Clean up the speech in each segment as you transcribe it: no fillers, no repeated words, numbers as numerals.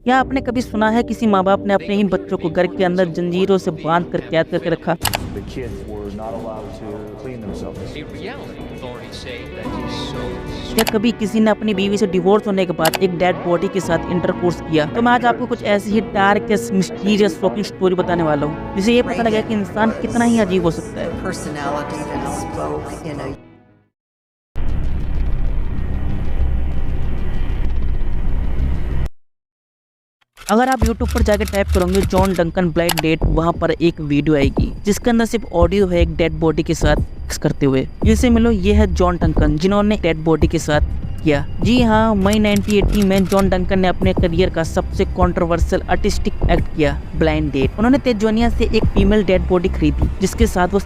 क्या आपने कभी सुना है किसी माँ बाप ने अपने ही बच्चों को घर के अंदर जंजीरों से बांध कर कैद करके रखा? The kids were not allowed to clean themselves. In reality, authorities say that is so. क्या कभी किसी ने अपनी बीवी से डिवोर्स होने के बाद एक डेड बॉडी के साथ इंटरकोर्स किया? तो मैं आज आपको कुछ ऐसी ही डार्क मिस्टीरियस शॉकिंग स्टोरी बताने वाला हूँ, जिससे ये पता लगा कि इंसान कितना ही अजीब हो सकता है। Personality that spoke in a अगर आप YouTube पर जाकर टाइप करोगे जॉन डंकन ब्लाइंड डेट, वहाँ पर एक वीडियो आएगी जिसके अंदर सिर्फ ऑडियो है एक डेड बॉडी के साथ सेक्स करते हुए। इनसे मिलो, ये है जॉन डंकन जिन्होंने डेड बॉडी के साथ किया। जी हाँ, मई 1980 में जॉन डंकन ने अपने करियर का सबसे कंट्रोवर्शियल आर्टिस्टिक एक्ट किया, ब्लाइंड डेट। उन्होंने तेजवानिया से एक फीमेल डेड बॉडी खरीदी जिसके साथ वो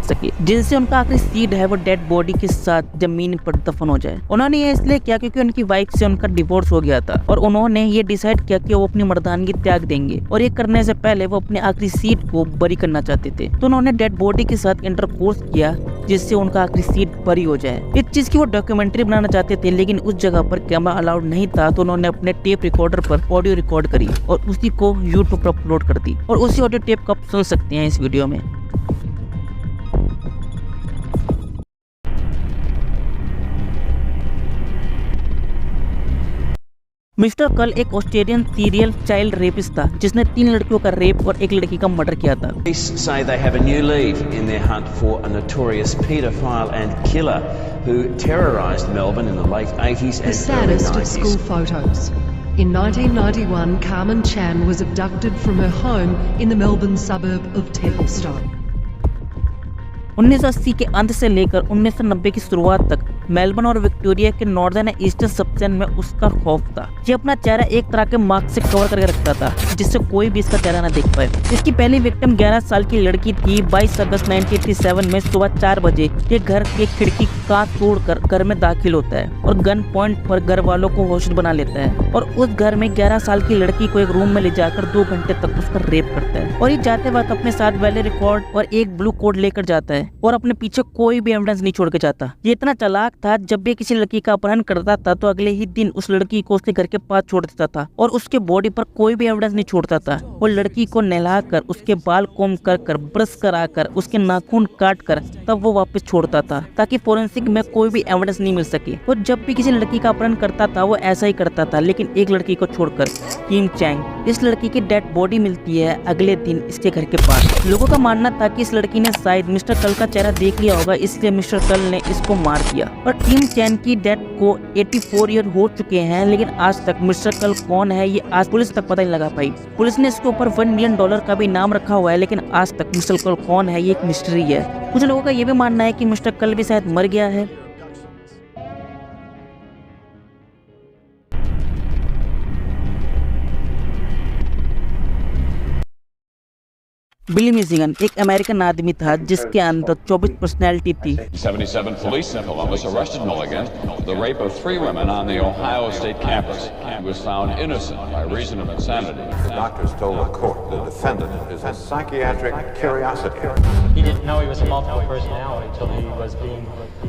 सके, जिनसे उनका आखिरी सीड है वो डेड बॉडी के साथ जमीन पर दफन हो जाए। उन्होंने ये इसलिए किया क्योंकि उनकी वाइफ से उनका डिवोर्स हो गया था और उन्होंने ये डिसाइड किया कि वो अपनी मर्दानगी त्याग देंगे, और ये करने से पहले वो अपने आखिरी सीड को बरी करना चाहते थे। तो उन्होंने डेड बॉडी के साथ इंटरकोर्स किया जिससे उनका आखिरी सीड बरी हो जाए। इस चीज की वो डॉक्यूमेंट्री बनाना चाहते थे, लेकिन उस जगह पर कैमरा अलाउड नहीं था, तो उन्होंने अपने टेप रिकॉर्डर पर ऑडियो रिकॉर्ड करी और उसी को यूट्यूब पर अपलोड कर दी। और उसी ऑडियो टेप को आप सुन सकते हैं इस वीडियो में। मिस्टर कर्ल एक ऑस्ट्रेलियन सीरियल चाइल्ड रेपिस्ट था जिसने 3 लड़कियों का रेप और 1 लड़की का मर्डर किया था। Police say they have a new lead in their hunt for a notorious paedophile and killer who terrorised Melbourne in the late 80s The and early saddest of 90s. school photos. In 1991, Carmen Chan was abducted from her home in the Melbourne suburb of Templestowe. 1980 के अंत से लेकर 1990 की शुरुआत तक Melbourne और Victoria के northern eastern सबसेन में उसका खौफ था। ये अपना चेहरा एक तरह के मास्क से कवर करके रखता था जिससे कोई भी इसका चेहरा ना देख पाए। इसकी पहली विक्टिम 11 साल की लड़की थी। 22 अगस्त 1987 में सुबह 4 बजे ये घर की खिड़की कांच तोड़कर घर में दाखिल होता है और गन पॉइंट पर घर वालों को होशियार बना लेता है और उस घर में 11 साल की लड़की को एक रूम में ले जाकर 2 घंटे तक उसका रेप करता है। और ये जाते वक्त अपने साथ वैले रिकॉर्ड और एक ब्लू कोड लेकर जाता है और अपने पीछे कोई भी एविडेंस नहीं छोड़ के जाता। ये इतना चालाक था, जब भी किसी लड़की का अपहरण करता था तो अगले ही दिन उस लड़की को उसके घर के पास छोड़ देता था और उसके बॉडी पर कोई भी एविडेंस नहीं छोड़ता था। वो लड़की को नहलाकर, उसके बाल कोम कर ब्रश कराकर, उसके नाखून काट कर तब वो वापस छोड़ता था ताकि फोरेंसिक में कोई भी एविडेंस नहीं मिल सके। और जब भी किसी लड़की का अपहरण करता था वो ऐसा ही करता था, लेकिन एक लड़की को छोड़कर, किम चैंग। इस लड़की की डेड बॉडी मिलती है अगले दिन इसके घर के पास। लोगों का मानना था कि इस लड़की ने शायद मिस्टर कर्ल का चेहरा देख लिया होगा, इसलिए मिस्टर कर्ल ने इसको मार दिया। और किम चैन की डेथ को 84 ईयर हो चुके हैं, लेकिन आज तक मिस्टर कर्ल कौन है ये आज पुलिस तक पता नहीं लगा पाई। पुलिस ने इसके ऊपर $1 मिलियन का भी नाम रखा हुआ है, लेकिन आज तक मिस्टर कर्ल कौन है ये एक मिस्ट्री है। कुछ लोगों का ये भी मानना है कि मिस्टर कर्ल भी शायद मर गया है। बिली मिशिगन एक अमेरिकन आदमी था जिसके अंदर 24 पर्सनैलिटी थी। 77 police in Columbus arrested Mulligan for the rape of 3 women on the Ohio State campus. He was found innocent by reason of insanity. The doctors told the court the defendant is a psychiatric curiosity. He didn't know he was a multiple personality until he was being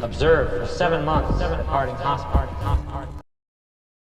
observed for 7 months at Harding Hospital.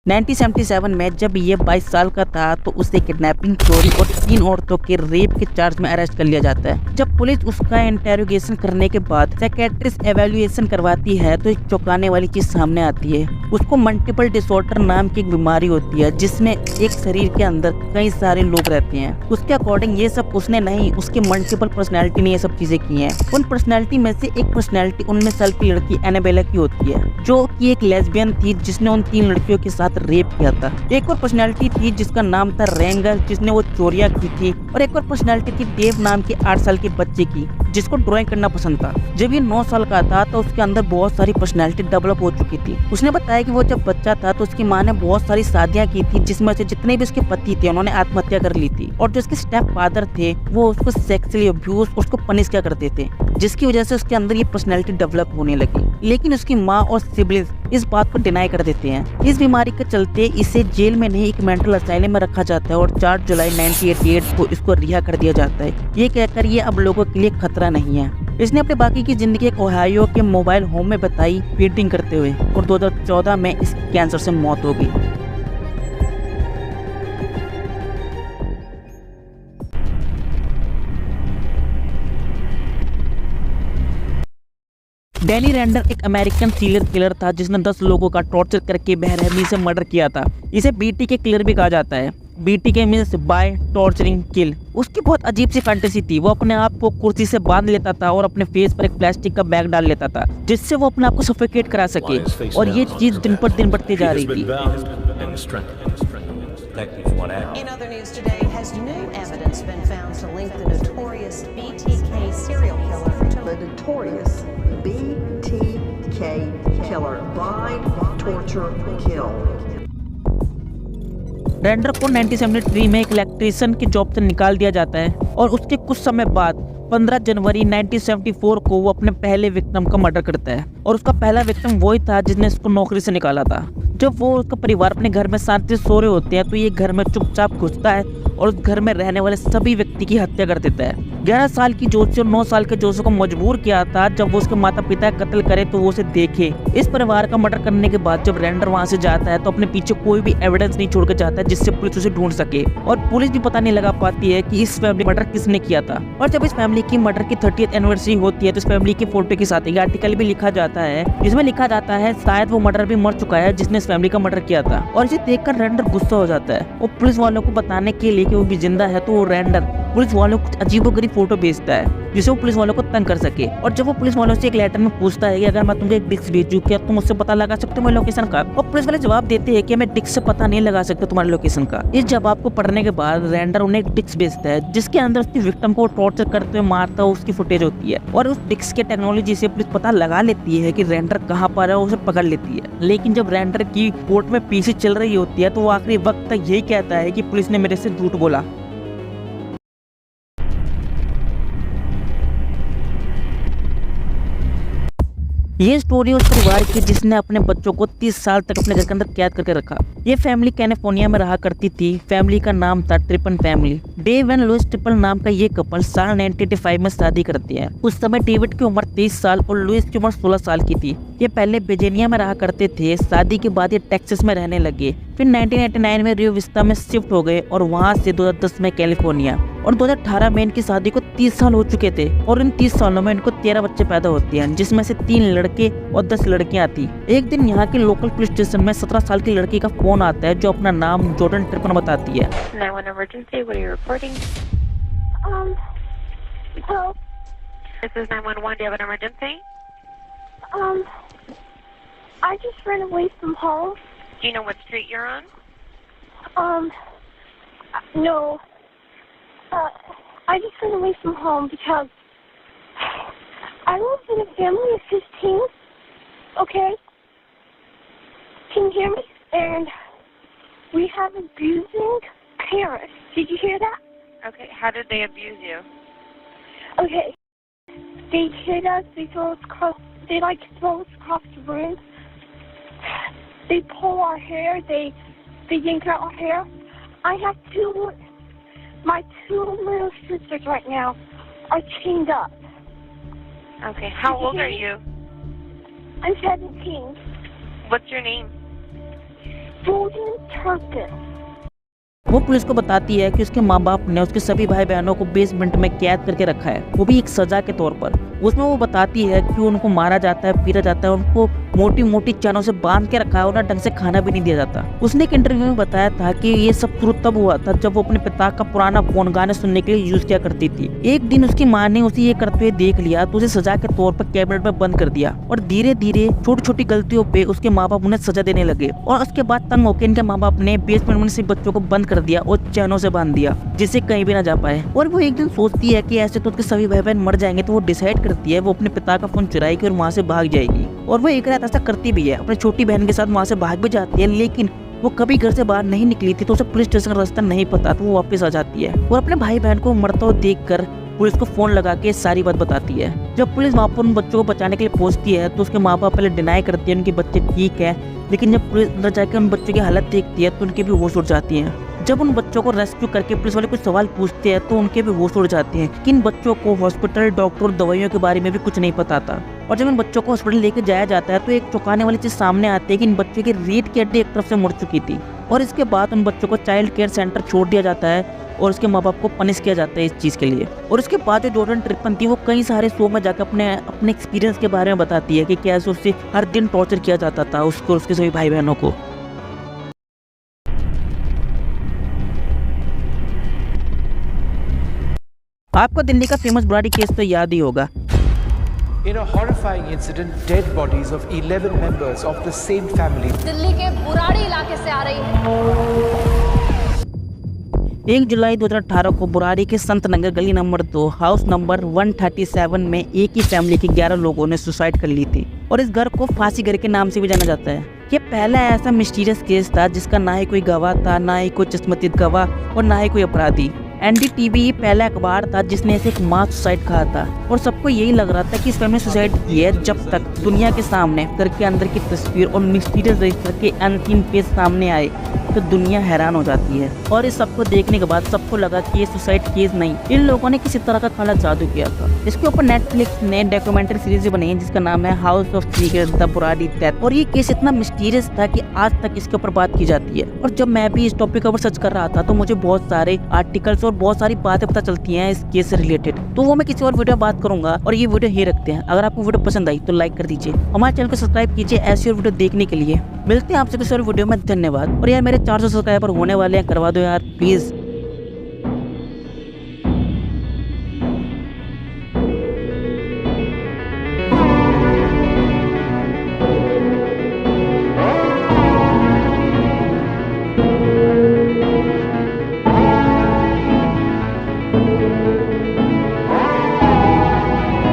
1977 में जब ये 22 साल का था तो उसे kidnapping, चोरी और 3 औरतों के रेप के चार्ज में अरेस्ट कर लिया जाता है। जब पुलिस उसका इंटेरोगेशन करने के बाद साइकियाट्रिस्ट एवेल्युएशन करवाती है तो एक चौंकाने वाली चीज सामने आती है। उसको मल्टीपल डिसऑर्डर नाम की एक बीमारी होती है जिसमें एक शरीर के अंदर कई सारे लोग रहते हैं। उसके अकॉर्डिंग ये सब उसने नहीं, उसके मल्टीपल पर्सनैलिटी ने ये सब चीजें की हैं। उन पर्सनैलिटी में से एक पर्सनैलिटी 19 साल की लड़की एनाबेला की होती है जो कि एक लेस्बियन थी जिसने उन 3 लड़कियों के साथ रेप किया था। एक और पर्सनैलिटी थी जिसका नाम था रेंगर जिसने वो चोरियां की थी, और एक और पर्सनैलिटी थी डेव नाम के 8 साल के बच्चे की जिसको ड्राइंग करना पसंद था। जब ये 9 साल का था तो उसके अंदर बहुत सारी पर्सनैलिटी डेवलप हो चुकी थी। उसने बताया कि वो जब बच्चा था तो उसकी माँ ने बहुत सारी शादियां की थी जिसमें से जितने भी उसके पति थे उन्होंने आत्महत्या कर ली थी, और जो उसके स्टेप फादर थे वो उसको सेक्सुअली अब्यूज, उसको पनिश किया करते थे, जिसकी वजह से उसके अंदर ये पर्सनैलिटी डेवलप होने लगी। लेकिन उसकी माँ और सिबलिंग्स इस बात को डिनाई कर देते हैं। इस बीमारी के चलते इसे जेल में नहीं एक मेंटल असाइलम में रखा जाता है और 4 जुलाई 1988 को इसको रिहा कर दिया जाता है, ये कहकर ये अब लोगों के लिए खतरा नहीं है। इसने अपने बाकी की जिंदगी एक ओहायो के मोबाइल होम में बताई फीडिंग करते हुए, और 2014 में इस कैंसर से मौत हो गई। डैनी रेंडर एक अमेरिकन सीरियल किलर था जिसने 10 लोगों का टॉर्चर करके बेरहमी से मर्डर किया था। इसे BTK किलर भी कहा जाता है। BTK मीन्स बाय टॉर्चरिंग किल। उसकी बहुत अजीब सी फैंटेसी थी। वो अपने आप को कुर्सी से बांध लेता था और अपने फेस पर एक प्लास्टिक का बैग डाल लेता था जिससे वो अपने आप को सफोकेट करा सके, और ये चीज दिन पर दिन बढ़ती जा रही थी। In other news today, has new evidence been found to link the notorious BTK serial killer to the notorious BTK killer? Bind, torture, kill. Render को 1973 में एक इलेक्ट्रीशियन की जॉब से निकाल दिया जाता है और उसके कुछ समय बाद 15 जनवरी 1974 को वो अपने पहले विक्टिम का मर्डर करता है। और उसका पहला विक्टिम वही था जिसने इसको नौकरी से निकाला था। जब वो उसका परिवार अपने घर में शांति से सो रहे होते हैं तो ये घर में चुपचाप घुसता है और उस घर में रहने वाले सभी व्यक्ति की हत्या कर देता है। 11 साल की जोशी और 9 साल के जोशी को मजबूर किया था जब वो उसके माता पिता का कत्ल करे तो वो उसे देखे। इस परिवार का मर्डर करने के बाद जब रेंडर वहां से जाता है तो अपने पीछे कोई भी एविडेंस नहीं छोड़ के जाता है जिससे पुलिस उसे ढूंढ सके, और पुलिस भी पता नहीं लगा पाती है कि इस फैमिली मर्डर किसने किया था। और जब इस फैमिली की मर्डर की 30th एनिवर्सरी होती है तो इस फैमिली की फोटो के साथ एक आर्टिकल भी लिखा जाता है जिसमें लिखा जाता है शायद वो मर्डर भी मर चुका है जिसने इस फैमिली का मर्डर किया था। और इसे देखकर रेंडर गुस्सा हो जाता है। वो पुलिस वालों को बताने के लिए कि वो भी जिंदा है तो वो रेंडर पुलिस वालों को कुछ अजीबोगरीब फोटो भेजता है जिससे वो पुलिस वालों को तंग कर सके। और जब वो पुलिस वालों से एक लेटर में पूछता है कि अगर मैं तुमको एक डिस्क भेजूं क्या तुम उससे पता लगा सकते हो मेरे लोकेशन का, और पुलिस वाले जवाब देते हैं कि मैं डिस्क से पता नहीं लगा सकता तुम्हारे लोकेशन का। इस जवाब को पढ़ने के बाद रेंडर उन्हें एक डिस्क भेजता है जिसके अंदर उसकी विक्टिम को टॉर्चर करते हुए मारता हुआ उसकी फुटेज होती है, और उस डिस्क के टेक्नोलॉजी से पुलिस पता लगा लेती है कि रेंडर कहाँ पर है और उसे पकड़ लेती है। लेकिन जब रेंडर की कोर्ट में पीसी चल रही होती है तो वो आखिरी वक्त तक यही कहता है कि पुलिस ने मेरे से झूठ बोला। ये स्टोरी उस परिवार की जिसने अपने बच्चों को 30 साल तक अपने घर के अंदर कैद करके रखा। ये फैमिली कैलिफोर्निया में रहा करती थी। फैमिली का नाम था Turpin family. Dave and Louise Turpin नाम का ये कपल साल 1985 में शादी करते हैं। उस समय डेविड की उम्र 23 साल और लुइस की उम्र 16 साल की थी। ये पहले वर्जीनिया में रहा करते थे। शादी के बाद ये टेक्सास में रहने लगे। फिर 1989 में रियो विस्टा में शिफ्ट हो गए और वहाँ से 2010 में कैलिफोर्निया। और 2018 में इनकी शादी को 30 साल हो चुके थे और इन 30 सालों में इनको 13 बच्चे पैदा होते हैं जिसमें से 3 लड़के और 10 लड़कियां थी। एक दिन यहाँ के लोकल पुलिस स्टेशन में 17 साल की लड़की का फोन आता है जो अपना नाम जॉर्डन ट्रिपन बताती है। I just ran away from home. Do you know what street you're on? No. I just ran away from home because I live in a family of 15. Okay? Can you hear me? And we have abusing parents. Did you hear that? Okay, how did they abuse you? Okay. They hit us, they throw us across, they throw us across the room. They pull our hair, they yank out our hair. I have my two little sisters right now are chained up. Okay, how old are you? I'm 17. What's your name? Golden Turkus. वो police को बताती है कि उसके माँ बाप ने उसके सभी भाई बहनों को बेसमेंट में कैद करके रखा है, वो भी एक सजा के तौर पर। उसमें वो बताती है कि उनको मारा जाता है, पीटा जाता है, उनको मोटी मोटी चैनों से बांध के रखा है और ढंग से खाना भी नहीं दिया जाता। उसने एक इंटरव्यू में बताया था कि ये सब शुरू तब हुआ था जब वो अपने पिता का पुराना फोन गाने सुनने के लिए यूज किया करती थी। एक दिन उसकी माँ ने उसे ये करते हुए देख लिया तो उसे सजा के तौर पर कैबिनेट में बंद कर दिया और धीरे धीरे छोटी छोटी गलतियों पे उसके माँ बाप उन्हें सजा देने लगे। और उसके बाद तंग होकर इनके माँ बाप ने बेसमेंट में से बच्चों को बंद कर दिया और चैनों से बांध दिया जिससे कहीं भी ना जा पाए। और वो एक दिन सोचती है कि ऐसे तो उसके सभी भाई बहन मर जाएंगे, तो वो डिसाइड करती है वो अपने पिता का फोन चुराएगी और वहाँ से भाग जाएगी। और वो एक रात ऐसा करती भी है, अपनी छोटी बहन के साथ वहाँ से भाग भी जाती है। लेकिन वो कभी घर से बाहर नहीं निकली थी तो उसे पुलिस स्टेशन का रास्ता नहीं पता, तो वो वापस आ जाती है और अपने भाई बहन को मरता हुआ देखकर पुलिस को फोन लगा के सारी बात बताती है। जब पुलिस वहाँ पर उन बच्चों को बचाने के लिए पहुंचती है तो उसके माँ बाप पहले डिनाई करती है उनके बच्चे ठीक है, लेकिन जब पुलिस अंदर जाकर उन बच्चों की हालत देखती है तो उनके भी होश उड़ जाती हैं। जब उन बच्चों को रेस्क्यू करके पुलिस वाले कुछ सवाल पूछते हैं तो उनके भी होश उड़ जाते हैं कि इन बच्चों को हॉस्पिटल, डॉक्टर और दवाइयों के बारे में भी कुछ नहीं पता था। और जब इन बच्चों को हॉस्पिटल लेके जाया जाता है तो एक चौंकाने वाली चीज सामने आती है कि इन बच्चों की रीढ़ की हड्डी एक तरफ से मुड़ चुकी थी। और इसके बाद उन बच्चों को चाइल्ड केयर सेंटर छोड़ दिया जाता है और उसके माँ बाप को पनिश किया जाता है इस चीज़ के लिए। और उसके बाद जो जॉर्डन ट्रिपन थी वो कई सारे शो में जाकर अपने एक्सपीरियंस के बारे में बताती है कि कैसे उससे हर दिन टॉर्चर किया जाता था उसको, उसके सभी भाई बहनों को। आपको दिल्ली का फेमस बुराड़ी केस तो याद ही होगा। In a horrifying incident, dead bodies of 11 members of the same family. Delhi के बुराड़ी इलाके से आ रही है। 1 जुलाई 2018 को बुराड़ी के संत नगर गली नंबर 2 हाउस नंबर 137 में एक ही फैमिली के 11 लोगों ने सुसाइड कर ली थी और इस घर को फांसी घर के नाम से भी जाना जाता है। ये पहला ऐसा मिस्टीरियस केस था जिसका ना ही कोई गवाह था, ना ही कोई चश्मदीद गवाह और ना ही कोई अपराधी। NDTV पहला अखबार था जिसने ऐसे एक मास सुसाइड कहा था और सबको यही लग रहा था कि इस फैमिली ने सुसाइड की है जब तक दुनिया के सामने घर के अंदर की तस्वीर और मिस्टीरियस रजिस्टर के अंतिम पेज सामने आए तो दुनिया हैरान हो जाती है। और इस सबको देखने के बाद सबको लगा कि ये सुसाइड केस नहीं, इन लोगों ने किसी तरह का काला जादू किया था। इसके ऊपर नेटफ्लिक्स ने डॉक्यूमेंट्री सीरीज बनी है जिसका नाम है house of secrets the Burari death. और ये केस इतना मिस्टीरियस था कि आज तक इसके ऊपर बात की जाती है। और जब मैं भी इस टॉपिक के ऊपर सर्च कर रहा था तो मुझे बहुत सारे आर्टिकल्स और बहुत सारी बातें पता चलती हैं इस केस से रिलेटेड, तो वो मैं किसी और वीडियो में बात करूंगा। और ये वीडियो ही रखते हैं। अगर आपको वीडियो पसंद आई तो लाइक कर दीजिए, हमारे चैनल को सब्सक्राइब कीजिए ऐसी और वीडियो देखने के लिए। मिलते हैं आपसे किसी और वीडियो में। धन्यवाद। और यार मेरे 400 सब्सक्राइबर होने वाले हैं, करवा दो यार प्लीज।